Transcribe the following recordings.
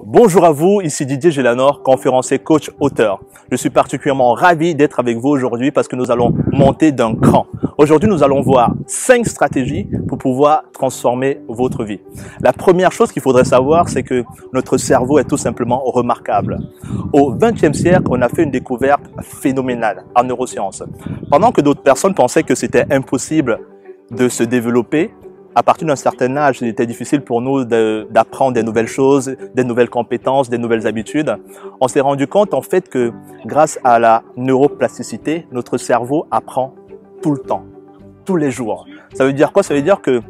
Bonjour à vous, ici Didier Gélanor, conférencier, coach, auteur. Je suis particulièrement ravi d'être avec vous aujourd'hui parce que nous allons monter d'un cran. Aujourd'hui, nous allons voir 5 stratégies pour pouvoir transformer votre vie. La première chose qu'il faudrait savoir, c'est que notre cerveau est tout simplement remarquable. Au XXe siècle, on a fait une découverte phénoménale en neurosciences. Pendant que d'autres personnes pensaient que c'était impossible de se développer, à partir d'un certain âge, il était difficile pour nous d'apprendre des nouvelles choses, des nouvelles compétences, des nouvelles habitudes. On s'est rendu compte en fait que grâce à la neuroplasticité, notre cerveau apprend tout le temps, tous les jours. Ça veut dire quoi? Ça veut dire que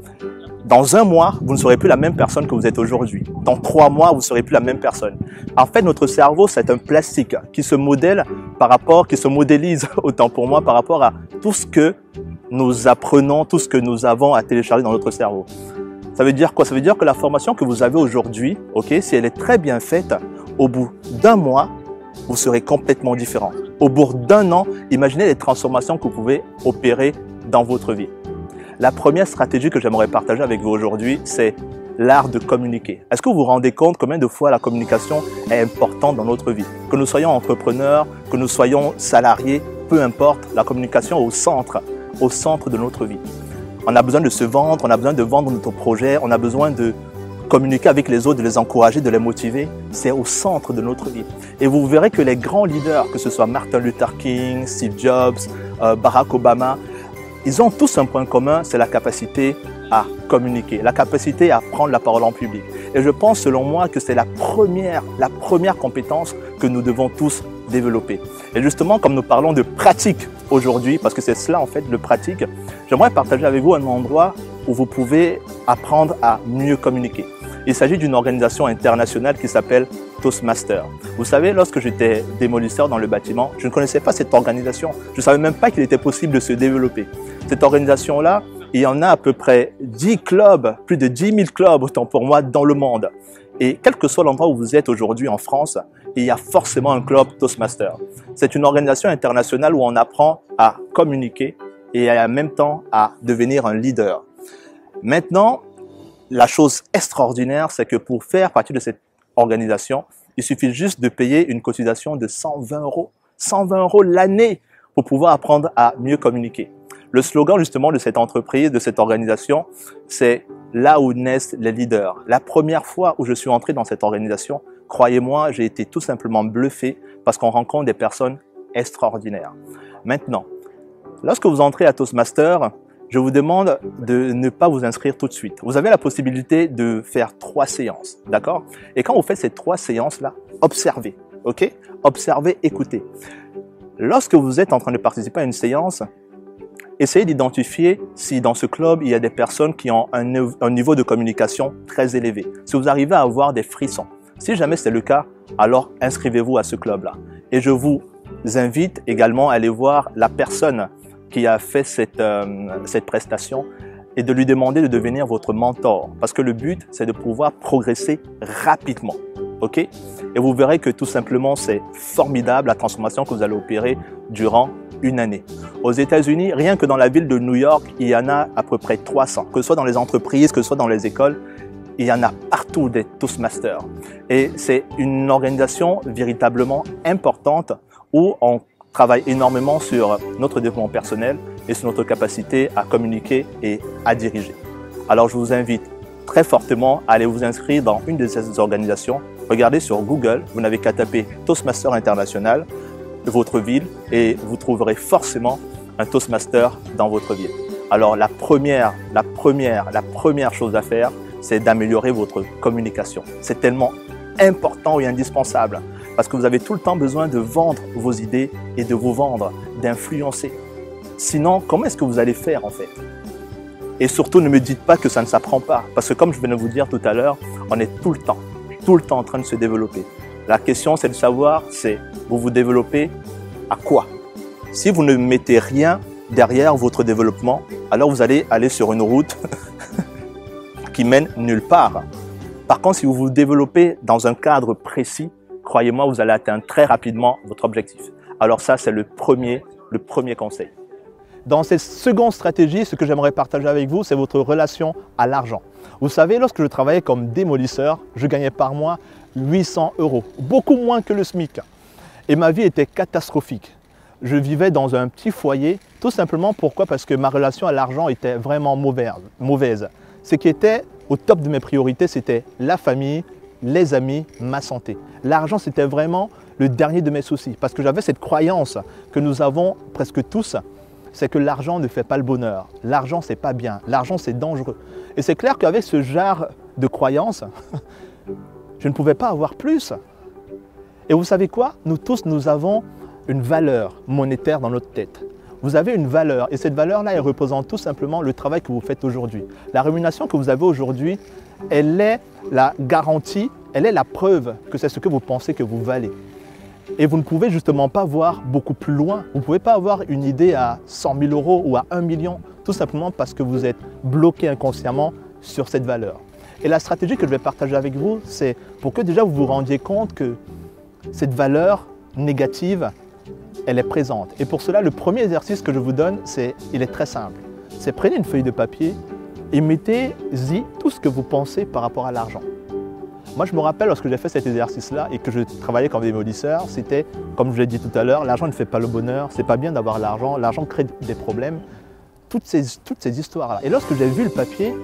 dans un mois, vous ne serez plus la même personne que vous êtes aujourd'hui. Dans 3 mois, vous ne serez plus la même personne. En fait, notre cerveau, c'est un plastique qui se modèle qui se modélise, autant pour moi, par rapport à tout ce que nous apprenons, tout ce que nous avons à télécharger dans notre cerveau. Ça veut dire quoi? Ça veut dire que la formation que vous avez aujourd'hui, si elle est très bien faite, au bout d'un mois, vous serez complètement différent. Au bout d'un an, imaginez les transformations que vous pouvez opérer dans votre vie. La première stratégie que j'aimerais partager avec vous aujourd'hui, c'est l'art de communiquer. Est-ce que vous vous rendez compte combien de fois la communication est importante dans notre vie? Que nous soyons entrepreneurs, que nous soyons salariés, peu importe, la communication est au centre de notre vie. On a besoin de se vendre, on a besoin de vendre notre projet, on a besoin de communiquer avec les autres, de les encourager, de les motiver. C'est au centre de notre vie. Et vous verrez que les grands leaders, que ce soit Martin Luther King, Steve Jobs, Barack Obama, ils ont tous un point commun, c'est la capacité à communiquer, la capacité à prendre la parole en public. Et je pense, selon moi, que c'est la première compétence que nous devons tous développer. Et justement, comme nous parlons de pratique aujourd'hui, parce que c'est cela en fait, le pratique, j'aimerais partager avec vous un endroit où vous pouvez apprendre à mieux communiquer. Il s'agit d'une organisation internationale qui s'appelle Toastmasters. Vous savez, lorsque j'étais démolisseur dans le bâtiment, je ne connaissais pas cette organisation. Je ne savais même pas qu'il était possible de se développer. Cette organisation-là, il y en a à peu près 10 clubs, plus de 10 000 clubs, autant pour moi, dans le monde. Et quel que soit l'endroit où vous êtes aujourd'hui en France, il y a forcément un club Toastmasters. C'est une organisation internationale où on apprend à communiquer et en même temps à devenir un leader. Maintenant, la chose extraordinaire, c'est que pour faire partie de cette organisation, il suffit juste de payer une cotisation de 120 €. 120 € l'année pour pouvoir apprendre à mieux communiquer. Le slogan justement de cette entreprise, de cette organisation, c'est « Là où naissent les leaders ». La première fois où je suis entré dans cette organisation, croyez-moi, j'ai été tout simplement bluffé parce qu'on rencontre des personnes extraordinaires. Maintenant, lorsque vous entrez à Toastmasters, je vous demande de ne pas vous inscrire tout de suite. Vous avez la possibilité de faire 3 séances, d'accord? Et quand vous faites ces 3 séances-là, observez, Observez, écoutez. Lorsque vous êtes en train de participer à une séance, essayez d'identifier si dans ce club, il y a des personnes qui ont un niveau de communication très élevé. Si vous arrivez à avoir des frissons. Si jamais c'est le cas, alors inscrivez-vous à ce club-là. Et je vous invite également à aller voir la personne qui a fait cette prestation et de lui demander de devenir votre mentor. Parce que le but, c'est de pouvoir progresser rapidement. Et vous verrez que tout simplement, c'est formidable la transformation que vous allez opérer durant une année. Aux États-Unis, rien que dans la ville de New York, il y en a à peu près 300. Que ce soit dans les entreprises, que ce soit dans les écoles, il y en a partout des Toastmasters. Et c'est une organisation véritablement importante où on travaille énormément sur notre développement personnel et sur notre capacité à communiquer et à diriger. Alors je vous invite très fortement à aller vous inscrire dans une de ces organisations. Regardez sur Google, vous n'avez qu'à taper Toastmasters International de votre ville et vous trouverez forcément un Toastmaster dans votre ville. Alors la première chose à faire, c'est d'améliorer votre communication. C'est tellement important et indispensable parce que vous avez tout le temps besoin de vendre vos idées et de vous vendre, d'influencer. Sinon, comment est-ce que vous allez faire en fait? Et surtout, ne me dites pas que ça ne s'apprend pas parce que comme je viens de vous dire tout à l'heure, on est tout le temps en train de se développer. La question, c'est de savoir, vous vous développez à quoi? Si vous ne mettez rien derrière votre développement, alors vous allez aller sur une route qui mène nulle part. Par contre, si vous vous développez dans un cadre précis, croyez-moi, vous allez atteindre très rapidement votre objectif. Alors ça, c'est le premier conseil. Dans cette seconde stratégie, ce que j'aimerais partager avec vous, c'est votre relation à l'argent. Vous savez, lorsque je travaillais comme démolisseur, je gagnais par mois 800 €, beaucoup moins que le SMIC. Et ma vie était catastrophique. Je vivais dans un petit foyer, tout simplement pourquoi? Parce que ma relation à l'argent était vraiment mauvaise. Ce qui était au top de mes priorités, c'était la famille, les amis, ma santé. L'argent, c'était vraiment le dernier de mes soucis. Parce que j'avais cette croyance que nous avons presque tous, c'est que l'argent ne fait pas le bonheur. L'argent, c'est pas bien. L'argent, c'est dangereux. Et c'est clair qu'avec ce genre de croyance, je ne pouvais pas avoir plus. Et vous savez quoi? Nous tous, nous avons une valeur monétaire dans notre tête. Vous avez une valeur et cette valeur-là, elle représente tout simplement le travail que vous faites aujourd'hui. La rémunération que vous avez aujourd'hui, elle est la garantie, elle est la preuve que c'est ce que vous pensez que vous valez. Et vous ne pouvez justement pas voir beaucoup plus loin. Vous ne pouvez pas avoir une idée à 100 000 € ou à 1 million, tout simplement parce que vous êtes bloqué inconsciemment sur cette valeur. Et la stratégie que je vais partager avec vous, c'est pour que déjà vous vous rendiez compte que cette valeur négative, elle est présente. Et pour cela, le premier exercice que je vous donne, il est très simple. C'est prenez une feuille de papier et mettez-y tout ce que vous pensez par rapport à l'argent. Moi, je me rappelle lorsque j'ai fait cet exercice-là et que je travaillais comme démolisseur, c'était, comme je l'ai dit tout à l'heure, l'argent ne fait pas le bonheur, c'est pas bien d'avoir l'argent crée des problèmes, toutes ces histoires-là. Et lorsque j'ai vu le papier,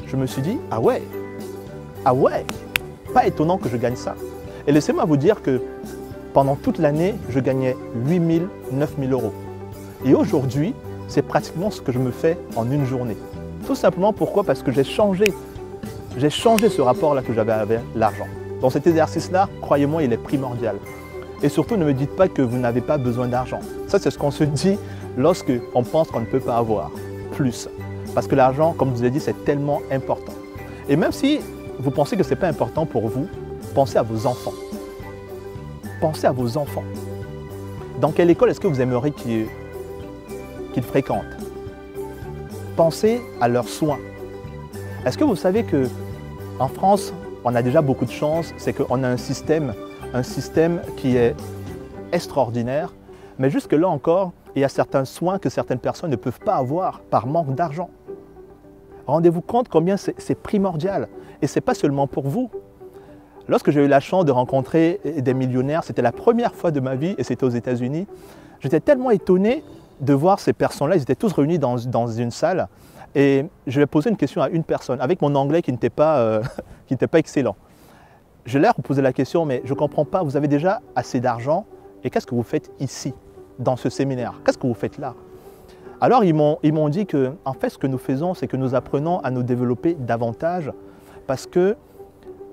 je me suis dit, ah ouais, pas étonnant que je gagne ça. Et laissez-moi vous dire que pendant toute l'année, je gagnais 8 000, 9 000 €. Et aujourd'hui, c'est pratiquement ce que je me fais en une journée. Tout simplement pourquoi? Parce que j'ai changé ce rapport-là que j'avais avec l'argent. Dans cet exercice-là, croyez-moi, il est primordial. Et surtout, ne me dites pas que vous n'avez pas besoin d'argent. Ça, c'est ce qu'on se dit lorsqu'on pense qu'on ne peut pas avoir plus. Parce que l'argent, comme je vous l'ai dit, c'est tellement important. Et même si vous pensez que ce n'est pas important pour vous, pensez à vos enfants. Pensez à vos enfants. Dans quelle école est-ce que vous aimeriez qu'ils fréquentent? Pensez à leurs soins. Est-ce que vous savez qu'en France, on a déjà beaucoup de chance, c'est qu'on a un système qui est extraordinaire, mais jusque-là encore, il y a certains soins que certaines personnes ne peuvent pas avoir par manque d'argent. Rendez-vous compte combien c'est primordial. Et ce n'est pas seulement pour vous. Lorsque j'ai eu la chance de rencontrer des millionnaires, c'était la première fois de ma vie et c'était aux États-Unis, j'étais tellement étonné de voir ces personnes-là, ils étaient tous réunis dans une salle et je vais poser une question à une personne avec mon anglais qui n'était pas excellent. Je leur ai posé la question, mais je ne comprends pas, vous avez déjà assez d'argent et qu'est-ce que vous faites ici, dans ce séminaire? Qu'est-ce que vous faites là? Alors ils m'ont dit que, en fait, ce que nous faisons, c'est que nous apprenons à nous développer davantage parce que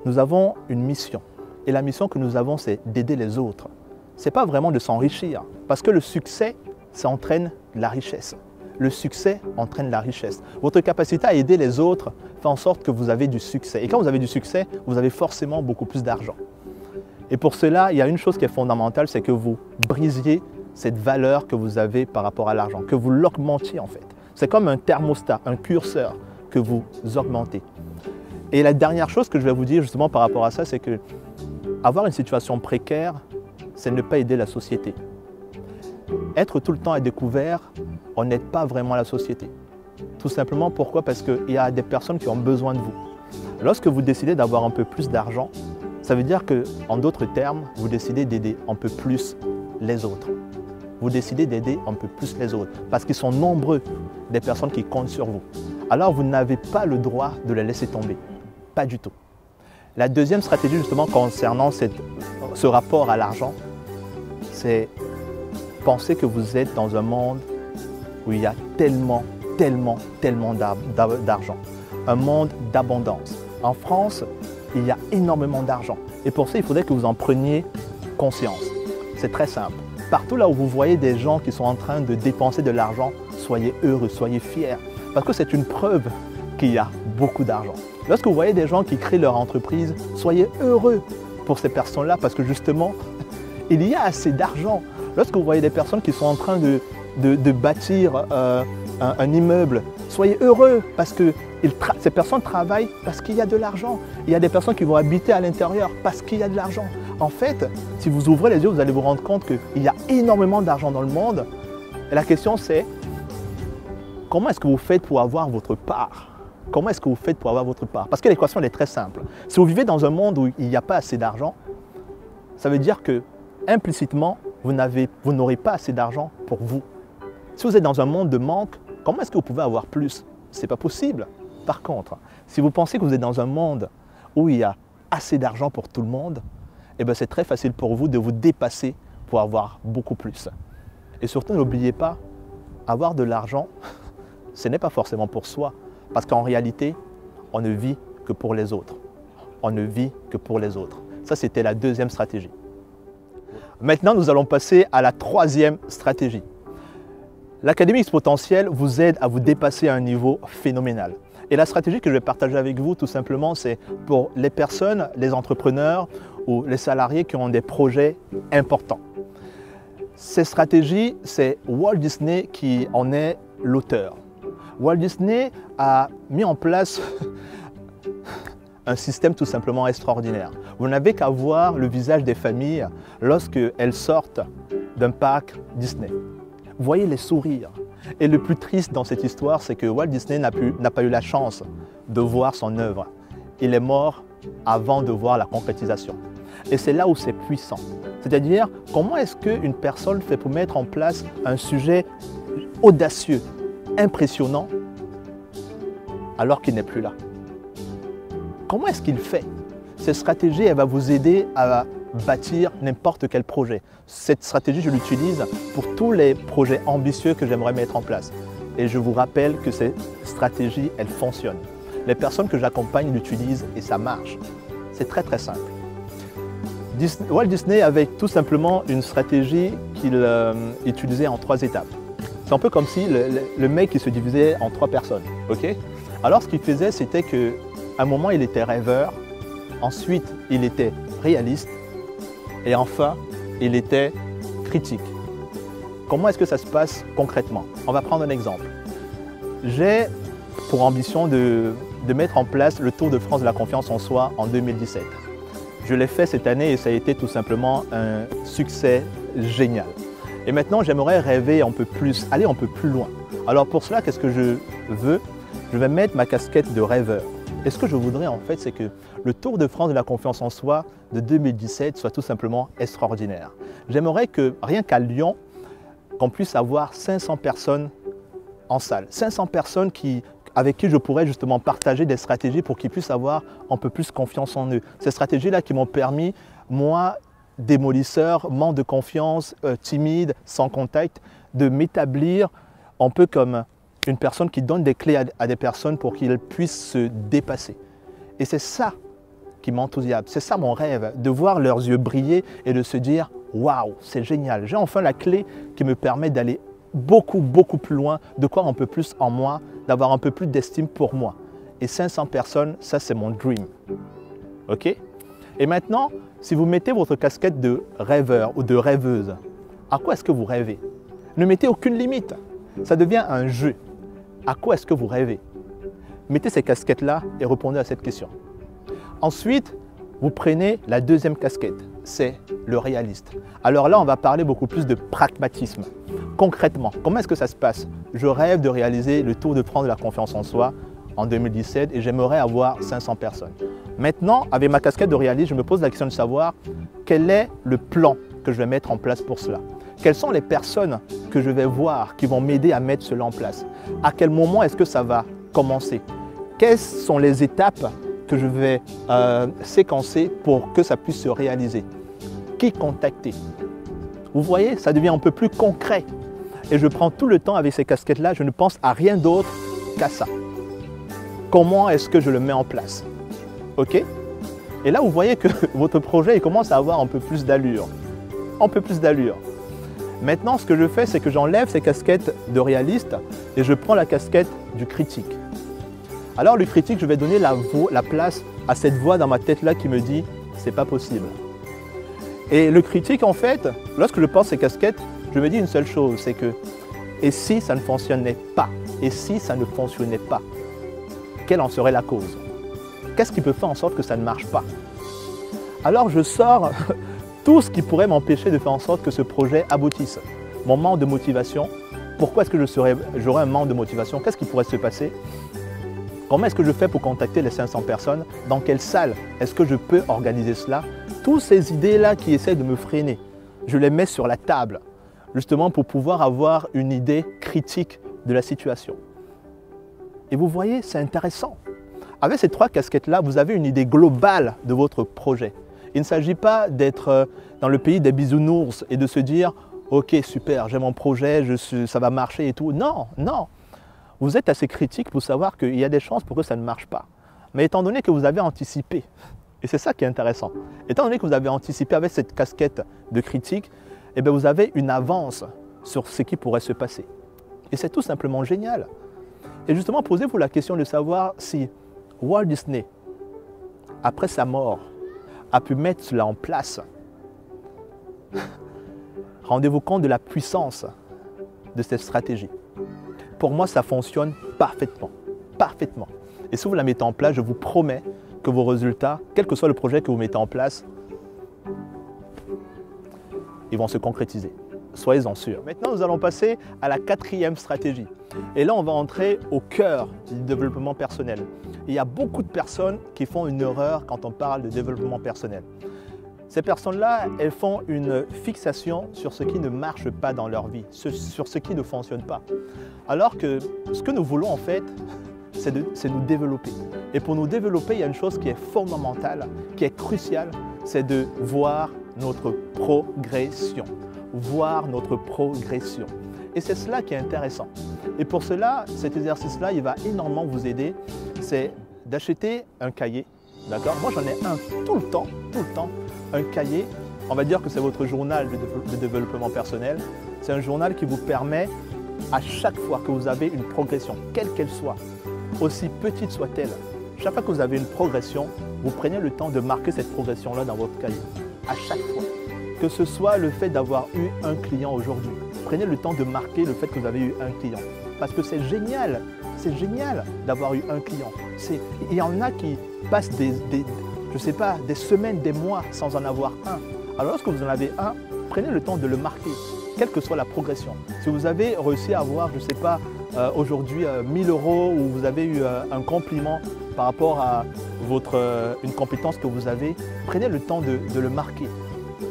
nous avons une mission. Et la mission que nous avons, c'est d'aider les autres. Ce n'est pas vraiment de s'enrichir, parce que le succès, ça entraîne la richesse. Le succès entraîne la richesse. Votre capacité à aider les autres fait en sorte que vous avez du succès. Et quand vous avez du succès, vous avez forcément beaucoup plus d'argent. Et pour cela, il y a une chose qui est fondamentale, c'est que vous brisiez cette valeur que vous avez par rapport à l'argent, que vous l'augmentiez en fait. C'est comme un thermostat, un curseur que vous augmentez. Et la dernière chose que je vais vous dire justement par rapport à ça, c'est que avoir une situation précaire, c'est ne pas aider la société. Être tout le temps à découvert, on n'aide pas vraiment la société. Tout simplement pourquoi? Parce qu'il y a des personnes qui ont besoin de vous. Lorsque vous décidez d'avoir un peu plus d'argent, ça veut dire que, en d'autres termes, vous décidez d'aider un peu plus les autres. Vous décidez d'aider un peu plus les autres parce qu'ils sont nombreux des personnes qui comptent sur vous. Alors vous n'avez pas le droit de les laisser tomber. Pas du tout. La deuxième stratégie justement concernant ce rapport à l'argent, c'est penser que vous êtes dans un monde où il y a tellement d'argent. Un monde d'abondance. En France, il y a énormément d'argent. Et pour ça, il faudrait que vous en preniez conscience. C'est très simple. Partout là où vous voyez des gens qui sont en train de dépenser de l'argent, soyez heureux, soyez fiers. Parce que c'est une preuve qu'il y a beaucoup d'argent. Lorsque vous voyez des gens qui créent leur entreprise, soyez heureux pour ces personnes-là parce que justement, il y a assez d'argent. Lorsque vous voyez des personnes qui sont en train de bâtir un immeuble, soyez heureux parce que ces personnes travaillent parce qu'il y a de l'argent. Il y a des personnes qui vont habiter à l'intérieur parce qu'il y a de l'argent. En fait, si vous ouvrez les yeux, vous allez vous rendre compte qu'il y a énormément d'argent dans le monde. Et la question c'est, comment est-ce que vous faites pour avoir votre part? comment est-ce que vous faites pour avoir votre part? Parce que l'équation elle est très simple. Si vous vivez dans un monde où il n'y a pas assez d'argent, ça veut dire que implicitement, vous n'aurez pas assez d'argent pour vous. Si vous êtes dans un monde de manque, comment est-ce que vous pouvez avoir plus? Ce n'est pas possible. Par contre, si vous pensez que vous êtes dans un monde où il y a assez d'argent pour tout le monde, eh bien, c'est très facile pour vous de vous dépasser pour avoir beaucoup plus. Et surtout, n'oubliez pas, avoir de l'argent, ce n'est pas forcément pour soi. Parce qu'en réalité, on ne vit que pour les autres. On ne vit que pour les autres. Ça, c'était la deuxième stratégie. Maintenant, nous allons passer à la troisième stratégie. L'Académie X-Potentiel vous aide à vous dépasser à un niveau phénoménal. Et la stratégie que je vais partager avec vous, tout simplement, c'est pour les personnes, les entrepreneurs ou les salariés qui ont des projets importants. Ces stratégies, c'est Walt Disney qui en est l'auteur. Walt Disney a mis en place un système tout simplement extraordinaire. Vous n'avez qu'à voir le visage des familles lorsqu'elles sortent d'un parc Disney. Vous voyez les sourires. Et le plus triste dans cette histoire, c'est que Walt Disney n'a pas eu la chance de voir son œuvre. Il est mort avant de voir la concrétisation. Et c'est là où c'est puissant. C'est-à-dire, comment est-ce qu'une personne fait pour mettre en place un sujet audacieux, impressionnant, alors qu'il n'est plus là? Comment est-ce qu'il fait? Cette stratégie, elle va vous aider à bâtir n'importe quel projet. Cette stratégie, je l'utilise pour tous les projets ambitieux que j'aimerais mettre en place. Et je vous rappelle que cette stratégie, elle fonctionne. Les personnes que j'accompagne l'utilisent et ça marche. C'est très très simple. Walt Disney avait tout simplement une stratégie qu'il utilisait en 3 étapes. C'est un peu comme si le mec il se divisait en 3 personnes. Okay? Alors ce qu'il faisait, c'était qu'à un moment, il était rêveur, ensuite, il était réaliste, et enfin, il était critique. Comment est-ce que ça se passe concrètement? On va prendre un exemple. J'ai pour ambition de mettre en place le Tour de France de la confiance en soi en 2017. Je l'ai fait cette année et ça a été tout simplement un succès génial. Et maintenant, j'aimerais rêver un peu plus, aller un peu plus loin. Alors pour cela, qu'est-ce que je veux? Je vais mettre ma casquette de rêveur. Et ce que je voudrais en fait, c'est que le Tour de France de la confiance en soi de 2017 soit tout simplement extraordinaire. J'aimerais que rien qu'à Lyon, qu'on puisse avoir 500 personnes en salle. 500 personnes avec qui je pourrais justement partager des stratégies pour qu'ils puissent avoir un peu plus confiance en eux. Ces stratégies-là qui m'ont permis, moi, démolisseur, manque de confiance, timide, sans contact, de m'établir un peu comme une personne qui donne des clés à des personnes pour qu'ils puissent se dépasser. Et c'est ça qui m'enthousiasme, c'est ça mon rêve, de voir leurs yeux briller et de se dire « Waouh, c'est génial, j'ai enfin la clé qui me permet d'aller beaucoup, beaucoup plus loin, de croire un peu plus en moi, d'avoir un peu plus d'estime pour moi. » Et 500 personnes, ça c'est mon dream. OK? Et maintenant, si vous mettez votre casquette de rêveur ou de rêveuse, à quoi est-ce que vous rêvez? Ne mettez aucune limite. Ça devient un jeu. À quoi est-ce que vous rêvez? Mettez ces casquettes-là et répondez à cette question. Ensuite, vous prenez la deuxième casquette, c'est le réaliste. Alors là, on va parler beaucoup plus de pragmatisme. Concrètement, comment est-ce que ça se passe? Je rêve de réaliser le Tour de France de la confiance en soi en 2017 et j'aimerais avoir 500 personnes. Maintenant, avec ma casquette de réaliste, je me pose la question de savoir quel est le plan que je vais mettre en place pour cela. Quelles sont les personnes que je vais voir qui vont m'aider à mettre cela en place? À quel moment est-ce que ça va commencer? Quelles sont les étapes que je vais séquencer pour que ça puisse se réaliser? Qui contacter? Vous voyez, ça devient un peu plus concret. Et je prends tout le temps avec ces casquettes-là, je ne pense à rien d'autre qu'à ça. Comment est-ce que je le mets en place? OK? Et là, vous voyez que votre projet il commence à avoir un peu plus d'allure. Un peu plus d'allure. Maintenant, ce que je fais, c'est que j'enlève ces casquettes de réaliste et je prends la casquette du critique. Alors, le critique, je vais donner la place à cette voix dans ma tête-là qui me dit « c'est pas possible ». Et le critique, en fait, lorsque je porte ces casquettes, je me dis une seule chose, c'est que « et si ça ne fonctionnait pas? Et si ça ne fonctionnait pas? Quelle en serait la cause? Qu'est-ce qui peut faire en sorte que ça ne marche pas ?» Alors, je sors tout ce qui pourrait m'empêcher de faire en sorte que ce projet aboutisse. Mon manque de motivation, pourquoi est-ce que j'aurais un manque de motivation? Qu'est-ce qui pourrait se passer? Comment est-ce que je fais pour contacter les 500 personnes? Dans quelle salle est-ce que je peux organiser cela? Toutes ces idées-là qui essaient de me freiner, je les mets sur la table, justement pour pouvoir avoir une idée critique de la situation. Et vous voyez, c'est intéressant. Avec ces 3 casquettes-là, vous avez une idée globale de votre projet. Il ne s'agit pas d'être dans le pays des bisounours et de se dire « Ok, super, j'ai mon projet, ça va marcher et tout ». Non, non. Vous êtes assez critique pour savoir qu'il y a des chances pour que ça ne marche pas. Mais étant donné que vous avez anticipé, et c'est ça qui est intéressant, étant donné que vous avez anticipé avec cette casquette de critique, eh bien vous avez une avance sur ce qui pourrait se passer. Et c'est tout simplement génial. Et justement, posez-vous la question de savoir si Walt Disney, après sa mort, a pu mettre cela en place. Rendez-vous compte de la puissance de cette stratégie. Pour moi, ça fonctionne parfaitement. Parfaitement. Et si vous la mettez en place, je vous promets que vos résultats, quel que soit le projet que vous mettez en place, ils vont se concrétiser. Soyez-en sûrs. Maintenant, nous allons passer à la 4e stratégie. Et là, on va entrer au cœur du développement personnel. Il y a beaucoup de personnes qui font une erreur quand on parle de développement personnel. Ces personnes-là, elles font une fixation sur ce qui ne marche pas dans leur vie, sur ce qui ne fonctionne pas. Alors que ce que nous voulons en fait, c'est nous développer. Et pour nous développer, il y a une chose qui est fondamentale, qui est cruciale, c'est de voir notre progression. Voir notre progression. Et c'est cela qui est intéressant. Et pour cela, cet exercice-là, il va énormément vous aider. C'est d'acheter un cahier. D'accord? Moi, j'en ai un tout le temps, un cahier. On va dire que c'est votre journal de développement personnel. C'est un journal qui vous permet, à chaque fois que vous avez une progression, quelle qu'elle soit, aussi petite soit-elle, chaque fois que vous avez une progression, vous prenez le temps de marquer cette progression-là dans votre cahier. À chaque fois. Que ce soit le fait d'avoir eu un client aujourd'hui. Prenez le temps de marquer le fait que vous avez eu un client. Parce que c'est génial d'avoir eu un client. Il y en a qui passent des semaines, des mois sans en avoir un. Alors lorsque vous en avez un, prenez le temps de le marquer, quelle que soit la progression. Si vous avez réussi à avoir, je ne sais pas, aujourd'hui 1000 € ou vous avez eu un compliment par rapport à une compétence que vous avez, prenez le temps de le marquer.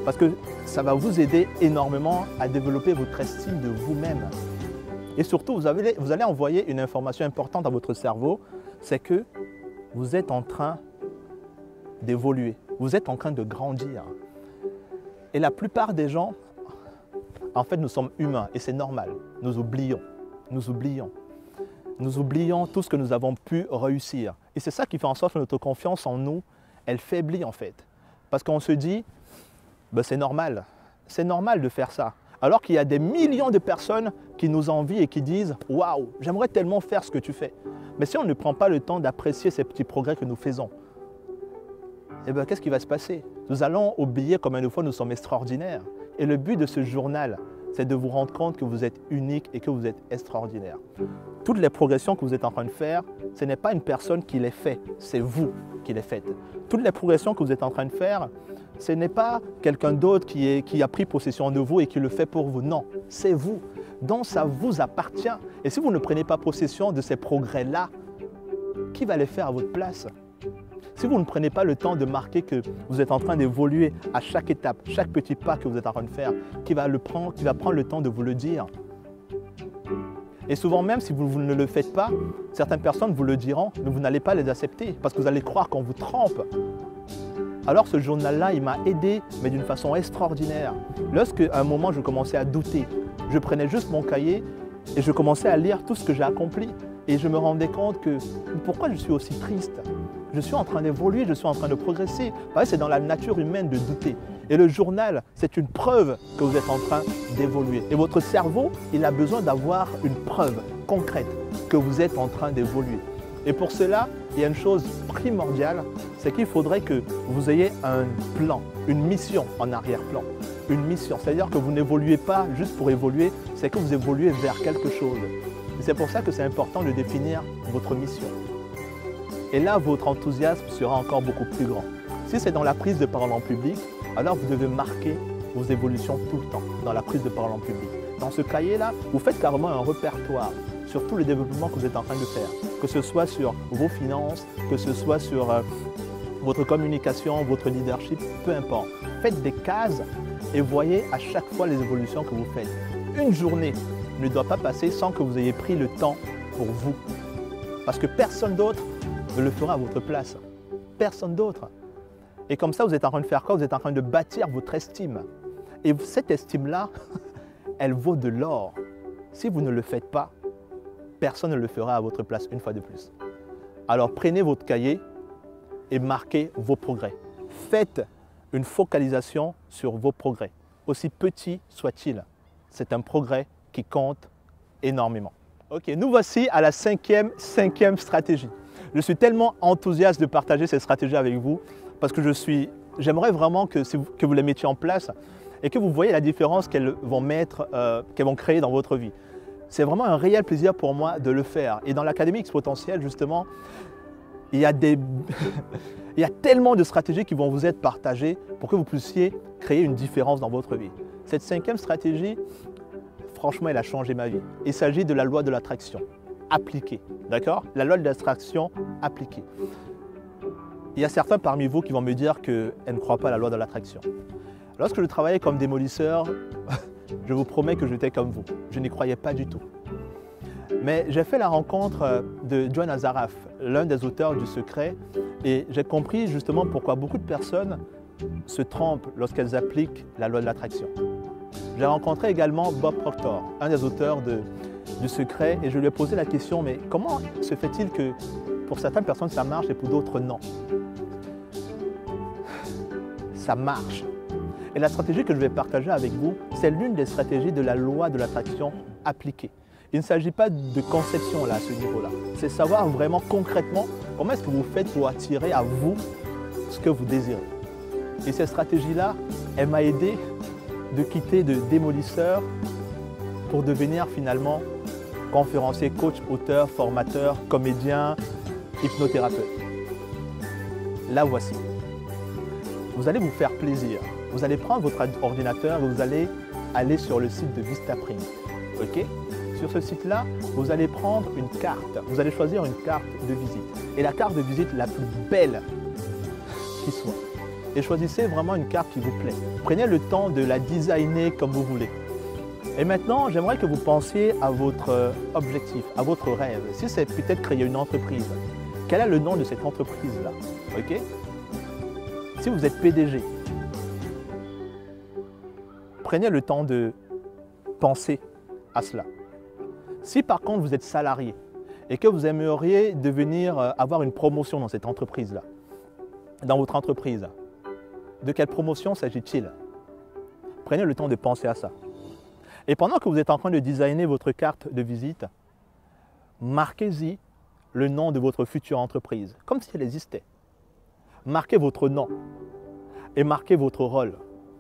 Parce que ça va vous aider énormément à développer votre estime de vous-même. Et surtout, vous allez envoyer une information importante à votre cerveau, c'est que vous êtes en train d'évoluer, vous êtes en train de grandir. Et la plupart des gens, en fait, nous sommes humains et c'est normal. Nous oublions tout ce que nous avons pu réussir. Et c'est ça qui fait en sorte que notre confiance en nous, elle faiblit en fait. Parce qu'on se dit, ben, c'est normal de faire ça. Alors qu'il y a des millions de personnes qui nous envient et qui disent « Waouh, j'aimerais tellement faire ce que tu fais ». Mais si on ne prend pas le temps d'apprécier ces petits progrès que nous faisons, eh bien, qu'est-ce qui va se passer? Nous allons oublier combien de fois nous sommes extraordinaires. Et le but de ce journal, c'est de vous rendre compte que vous êtes unique et que vous êtes extraordinaire. Toutes les progressions que vous êtes en train de faire, ce n'est pas une personne qui les fait, c'est vous qui les faites. Toutes les progressions que vous êtes en train de faire, ce n'est pas quelqu'un d'autre qui a pris possession de vous et qui le fait pour vous. Non, c'est vous. Donc ça vous appartient. Et si vous ne prenez pas possession de ces progrès-là, qui va les faire à votre place? Si vous ne prenez pas le temps de marquer que vous êtes en train d'évoluer à chaque étape, chaque petit pas que vous êtes en train de faire, qui va prendre le temps de vous le dire. Et souvent même, si vous ne le faites pas, certaines personnes vous le diront, mais vous n'allez pas les accepter parce que vous allez croire qu'on vous trompe. Alors ce journal-là, il m'a aidé, mais d'une façon extraordinaire. Lorsqu'à un moment, je commençais à douter, je prenais juste mon cahier et je commençais à lire tout ce que j'ai accompli. Et je me rendais compte que pourquoi je suis aussi triste? Je suis en train d'évoluer, je suis en train de progresser. C'est dans la nature humaine de douter. Et le journal, c'est une preuve que vous êtes en train d'évoluer. Et votre cerveau, il a besoin d'avoir une preuve concrète que vous êtes en train d'évoluer. Et pour cela, il y a une chose primordiale, c'est qu'il faudrait que vous ayez un plan, une mission en arrière-plan. Une mission, c'est-à-dire que vous n'évoluez pas juste pour évoluer, c'est que vous évoluez vers quelque chose. Et c'est pour ça que c'est important de définir votre mission. Et là, votre enthousiasme sera encore beaucoup plus grand. Si c'est dans la prise de parole en public, alors vous devez marquer vos évolutions tout le temps dans la prise de parole en public. Dans ce cahier-là, vous faites carrément un répertoire. sur tout le développement que vous êtes en train de faire, que ce soit sur vos finances, que ce soit sur votre communication, votre leadership, peu importe. Faites des cases et voyez à chaque fois les évolutions que vous faites. Une journée ne doit pas passer sans que vous ayez pris le temps pour vous. Parce que personne d'autre ne le fera à votre place. Personne d'autre. Et comme ça, vous êtes en train de faire quoi? Vous êtes en train de bâtir votre estime. Et cette estime-là, elle vaut de l'or. Si vous ne le faites pas, personne ne le fera à votre place une fois de plus. Alors prenez votre cahier et marquez vos progrès. Faites une focalisation sur vos progrès, aussi petits soient-ils. C'est un progrès qui compte énormément. Ok, nous voici à la cinquième stratégie. Je suis tellement enthousiaste de partager cette stratégie avec vous parce que j'aimerais vraiment que vous les mettiez en place et que vous voyez la différence qu'elles vont créer dans votre vie. C'est vraiment un réel plaisir pour moi de le faire. Et dans l'Académie X-Potentiel, justement, il y a tellement de stratégies qui vont vous être partagées pour que vous puissiez créer une différence dans votre vie. Cette cinquième stratégie, franchement, elle a changé ma vie. Il s'agit de la loi de l'attraction appliquée. D'accord? La loi de l'attraction appliquée. Il y a certains parmi vous qui vont me dire qu'elles ne croient pas à la loi de l'attraction. Lorsque je travaillais comme démolisseur, je vous promets que j'étais comme vous. Je n'y croyais pas du tout. Mais j'ai fait la rencontre de John Assaraf, l'un des auteurs du Secret, et j'ai compris justement pourquoi beaucoup de personnes se trompent lorsqu'elles appliquent la loi de l'attraction. J'ai rencontré également Bob Proctor, un des auteurs du Secret, et je lui ai posé la question, mais comment se fait-il que pour certaines personnes ça marche et pour d'autres non? Ça marche. Et la stratégie que je vais partager avec vous, c'est l'une des stratégies de la loi de l'attraction appliquée. Il ne s'agit pas de conception là, à ce niveau-là. C'est savoir vraiment concrètement comment est-ce que vous faites pour attirer à vous ce que vous désirez. Et cette stratégie-là, elle m'a aidé de quitter de démolisseur pour devenir finalement conférencier, coach, auteur, formateur, comédien, hypnothérapeute. La voici. Vous allez vous faire plaisir. Vous allez prendre votre ordinateur et vous allez aller sur le site de Vistaprint. Ok? Sur ce site-là, vous allez prendre une carte. Vous allez choisir une carte de visite. Et la carte de visite la plus belle qui soit. Et choisissez vraiment une carte qui vous plaît. Prenez le temps de la designer comme vous voulez. Et maintenant, j'aimerais que vous pensiez à votre objectif, à votre rêve. Si c'est peut-être créer une entreprise, quel est le nom de cette entreprise-là? Ok? Si vous êtes PDG, prenez le temps de penser à cela. Si par contre vous êtes salarié et que vous aimeriez avoir une promotion dans cette entreprise-là, dans votre entreprise, de quelle promotion s'agit-il? Prenez le temps de penser à ça. Et pendant que vous êtes en train de designer votre carte de visite, marquez-y le nom de votre future entreprise, comme si elle existait. Marquez votre nom et marquez votre rôle,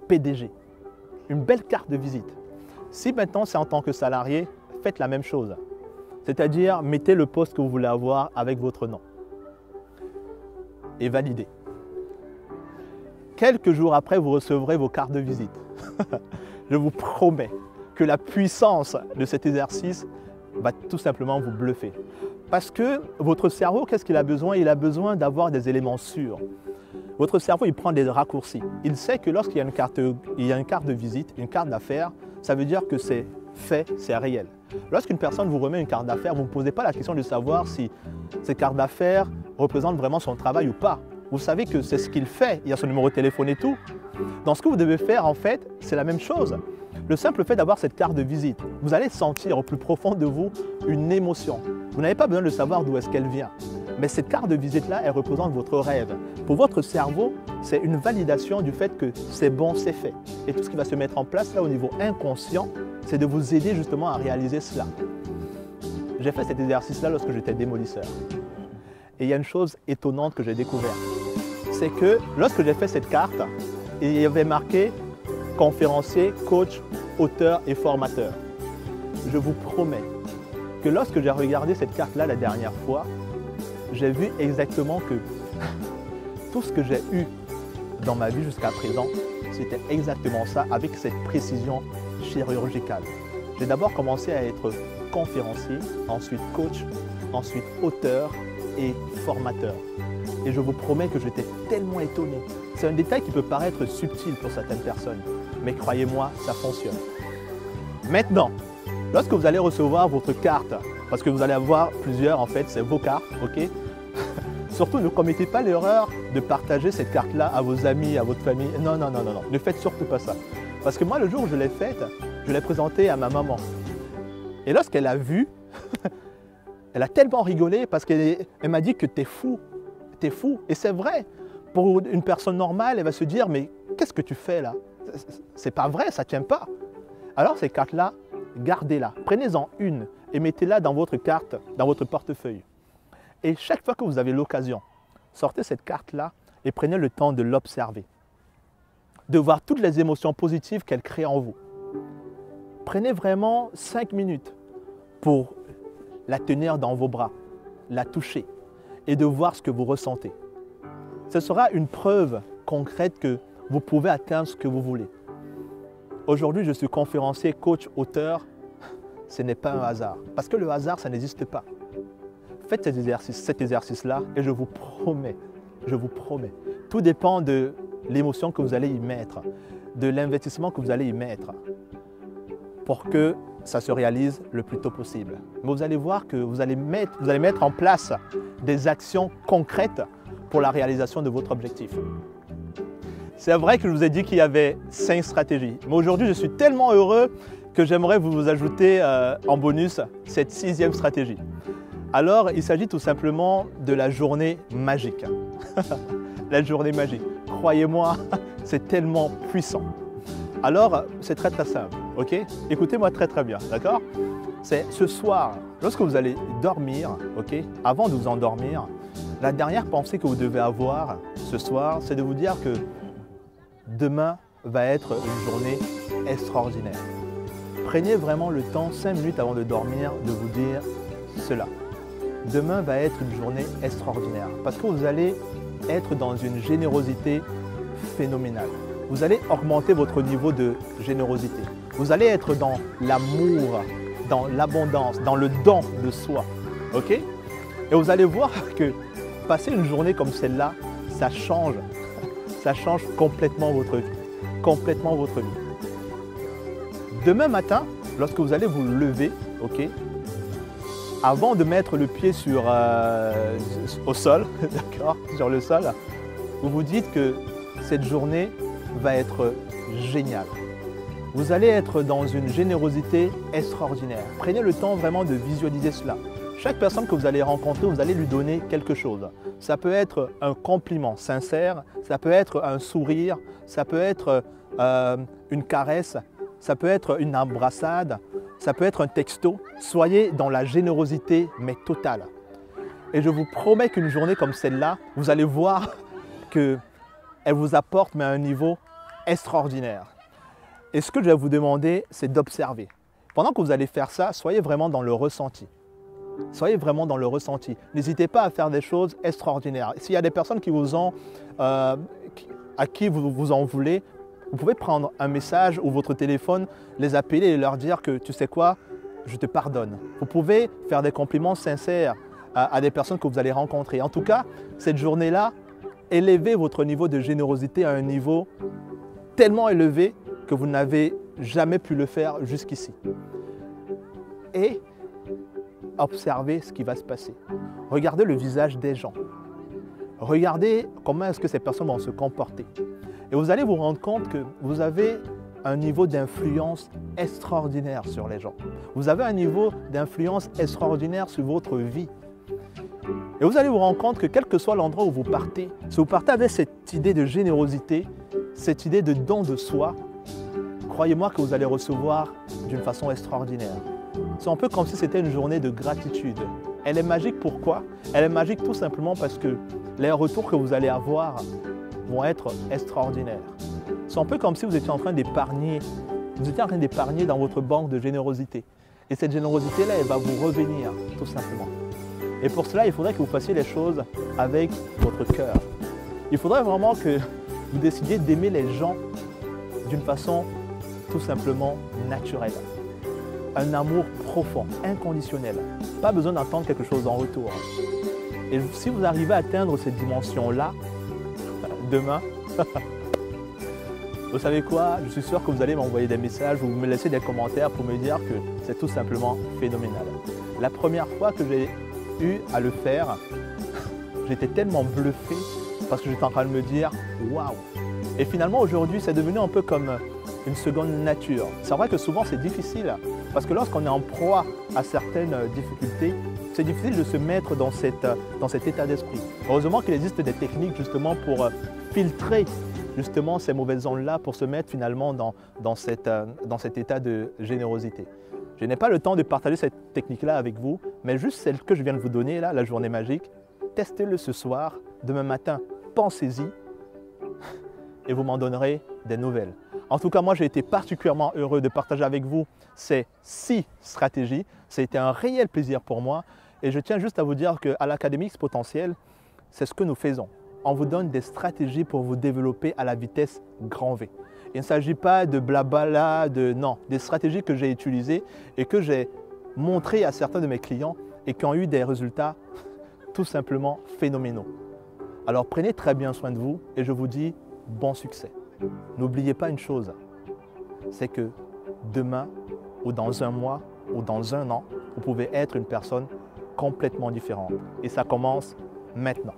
PDG. Une belle carte de visite. Si maintenant c'est en tant que salarié, faites la même chose. C'est-à-dire, mettez le poste que vous voulez avoir avec votre nom. Et validez. Quelques jours après, vous recevrez vos cartes de visite. Je vous promets que la puissance de cet exercice va tout simplement vous bluffer. Parce que votre cerveau, qu'est-ce qu'il a besoin? Il a besoin d'avoir des éléments sûrs. Votre cerveau, il prend des raccourcis. Il sait que lorsqu'il y a une carte de visite, une carte d'affaires, ça veut dire que c'est fait, c'est réel. Lorsqu'une personne vous remet une carte d'affaires, vous ne posez pas la question de savoir si cette carte d'affaires représente vraiment son travail ou pas. Vous savez que c'est ce qu'il fait, il y a son numéro de téléphone et tout. Donc ce que vous devez faire, en fait, c'est la même chose. Le simple fait d'avoir cette carte de visite, vous allez sentir au plus profond de vous une émotion. Vous n'avez pas besoin de savoir d'où est-ce qu'elle vient. Mais cette carte de visite-là, elle représente votre rêve. Pour votre cerveau, c'est une validation du fait que c'est bon, c'est fait. Et tout ce qui va se mettre en place là au niveau inconscient, c'est de vous aider justement à réaliser cela. J'ai fait cet exercice-là lorsque j'étais démolisseur. Et il y a une chose étonnante que j'ai découverte. C'est que lorsque j'ai fait cette carte, il y avait marqué conférencier, coach, auteur et formateur. Je vous promets que lorsque j'ai regardé cette carte-là la dernière fois, j'ai vu exactement que tout ce que j'ai eu dans ma vie jusqu'à présent, c'était exactement ça, avec cette précision chirurgicale. J'ai d'abord commencé à être conférencier, ensuite coach, ensuite auteur et formateur. Et je vous promets que j'étais tellement étonné. C'est un détail qui peut paraître subtil pour certaines personnes, mais croyez-moi, ça fonctionne. Maintenant, lorsque vous allez recevoir votre carte, parce que vous allez avoir plusieurs en fait, c'est vos cartes, ok? Surtout ne commettez pas l'erreur de partager cette carte-là à vos amis, à votre famille. Non, non, non, non, non, ne faites surtout pas ça. Parce que moi, le jour où je l'ai faite, je l'ai présentée à ma maman. Et lorsqu'elle a vu, elle a tellement rigolé parce qu'elle m'a dit que t'es fou, t'es fou. Et c'est vrai, pour une personne normale, elle va se dire, mais qu'est-ce que tu fais là? C'est pas vrai, ça ne tient pas. Alors ces cartes-là, gardez-la, prenez-en une et mettez-la dans votre carte, dans votre portefeuille. Et chaque fois que vous avez l'occasion, sortez cette carte-là et prenez le temps de l'observer, de voir toutes les émotions positives qu'elle crée en vous. Prenez vraiment 5 minutes pour la tenir dans vos bras, la toucher et de voir ce que vous ressentez. Ce sera une preuve concrète que vous pouvez atteindre ce que vous voulez. Aujourd'hui, je suis conférencier, coach, auteur. Ce n'est pas un hasard, parce que le hasard, ça n'existe pas. Faites cet exercice-là et je vous promets, tout dépend de l'émotion que vous allez y mettre, de l'investissement que vous allez y mettre pour que ça se réalise le plus tôt possible. Mais vous allez voir que vous allez mettre en place des actions concrètes pour la réalisation de votre objectif. C'est vrai que je vous ai dit qu'il y avait 5 stratégies, mais aujourd'hui je suis tellement heureux que j'aimerais vous ajouter en bonus cette 6e stratégie. Alors, il s'agit tout simplement de la journée magique. La journée magique. Croyez-moi, c'est tellement puissant. Alors, c'est très très simple, ok? Écoutez-moi très très bien, d'accord? C'est ce soir, lorsque vous allez dormir, ok? Avant de vous endormir, la dernière pensée que vous devez avoir ce soir, c'est de vous dire que demain va être une journée extraordinaire. Prenez vraiment le temps, 5 minutes avant de dormir, de vous dire cela. Demain va être une journée extraordinaire parce que vous allez être dans une générosité phénoménale. Vous allez augmenter votre niveau de générosité. Vous allez être dans l'amour, dans l'abondance, dans le don de soi. Ok? Et vous allez voir que passer une journée comme celle-là, ça change complètement votre vie. Complètement votre vie. Demain matin, lorsque vous allez vous lever, ok? Avant de mettre le pied au sol, d'accord, sur le sol, vous vous dites que cette journée va être géniale. Vous allez être dans une générosité extraordinaire. Prenez le temps vraiment de visualiser cela. Chaque personne que vous allez rencontrer, vous allez lui donner quelque chose. Ça peut être un compliment sincère, ça peut être un sourire, ça peut être une caresse, ça peut être une embrassade, ça peut être un texto. Soyez dans la générosité, mais totale. Et je vous promets qu'une journée comme celle-là, vous allez voir qu'elle vous apporte mais à un niveau extraordinaire. Et ce que je vais vous demander, c'est d'observer. Pendant que vous allez faire ça, soyez vraiment dans le ressenti. Soyez vraiment dans le ressenti. N'hésitez pas à faire des choses extraordinaires. S'il y a des personnes qui vous ont, à qui vous en voulez, vous pouvez prendre un message ou votre téléphone, les appeler et leur dire que tu sais quoi, je te pardonne. Vous pouvez faire des compliments sincères à des personnes que vous allez rencontrer. En tout cas, cette journée-là, élevez votre niveau de générosité à un niveau tellement élevé que vous n'avez jamais pu le faire jusqu'ici. Et observez ce qui va se passer. Regardez le visage des gens. Regardez comment est-ce que ces personnes vont se comporter. Et vous allez vous rendre compte que vous avez un niveau d'influence extraordinaire sur les gens. Vous avez un niveau d'influence extraordinaire sur votre vie. Et vous allez vous rendre compte que quel que soit l'endroit où vous partez, si vous partez avec cette idée de générosité, cette idée de don de soi, croyez-moi que vous allez recevoir d'une façon extraordinaire. C'est un peu comme si c'était une journée de gratitude. Elle est magique, pourquoi? Elle est magique tout simplement parce que les retours que vous allez avoir vont être extraordinaires. C'est un peu comme si vous étiez en train d'épargner. Vous étiez en train d'épargner dans votre banque de générosité. Et cette générosité-là, elle va vous revenir, tout simplement. Et pour cela, il faudrait que vous fassiez les choses avec votre cœur. Il faudrait vraiment que vous décidiez d'aimer les gens d'une façon tout simplement naturelle. un amour profond, inconditionnel. Pas besoin d'attendre quelque chose en retour. Et si vous arrivez à atteindre cette dimension-là, demain, vous savez quoi? Je suis sûr que vous allez m'envoyer des messages ou me laisser des commentaires pour me dire que c'est tout simplement phénoménal. La première fois que j'ai eu à le faire, j'étais tellement bluffé parce que j'étais en train de me dire « waouh ». Et finalement, aujourd'hui, c'est devenu un peu comme une seconde nature. C'est vrai que souvent, c'est difficile parce que lorsqu'on est en proie à certaines difficultés, c'est difficile de se mettre dans cet état d'esprit. Heureusement qu'il existe des techniques justement pour filtrer justement ces mauvaises ondes-là pour se mettre finalement dans cet état de générosité. Je n'ai pas le temps de partager cette technique-là avec vous, mais juste celle que je viens de vous donner, là, la journée magique, testez-le ce soir, demain matin, pensez-y et vous m'en donnerez des nouvelles. En tout cas, moi, j'ai été particulièrement heureux de partager avec vous ces 6 stratégies. Ça a été un réel plaisir pour moi et je tiens juste à vous dire qu'à l'Académie X Potentiel, c'est ce que nous faisons. On vous donne des stratégies pour vous développer à la vitesse grand V. Il ne s'agit pas de blabla, non, des stratégies que j'ai utilisées et que j'ai montrées à certains de mes clients et qui ont eu des résultats tout simplement phénoménaux. Alors prenez très bien soin de vous et je vous dis bon succès. N'oubliez pas une chose, c'est que demain ou dans un mois ou dans un an, vous pouvez être une personne complètement différente. Et ça commence maintenant.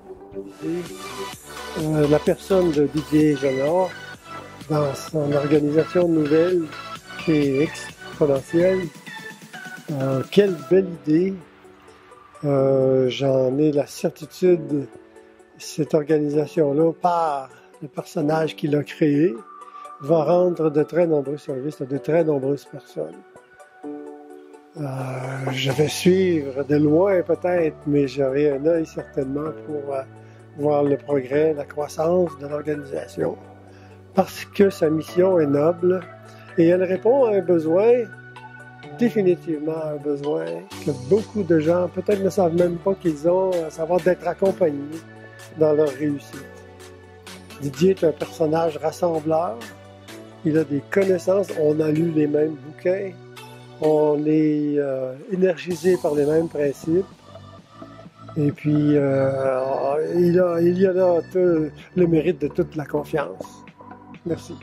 La personne de Didier Jonard, dans son organisation nouvelle chez X Potentiel, quelle belle idée! J'en ai la certitude, cette organisation-là, par le personnage qu'il a créé, va rendre de très nombreux services à de très nombreuses personnes. Je vais suivre de loin peut-être, mais j'aurai un œil certainement pour voir le progrès, la croissance de l'organisation, parce que sa mission est noble et elle répond à un besoin, définitivement un besoin que beaucoup de gens peut-être ne savent même pas qu'ils ont, à savoir d'être accompagnés dans leur réussite. Didier est un personnage rassembleur, il a des connaissances, on a lu les mêmes bouquins, on est énergisé par les mêmes principes. Et puis, il y a là le mérite de toute la confiance. Merci.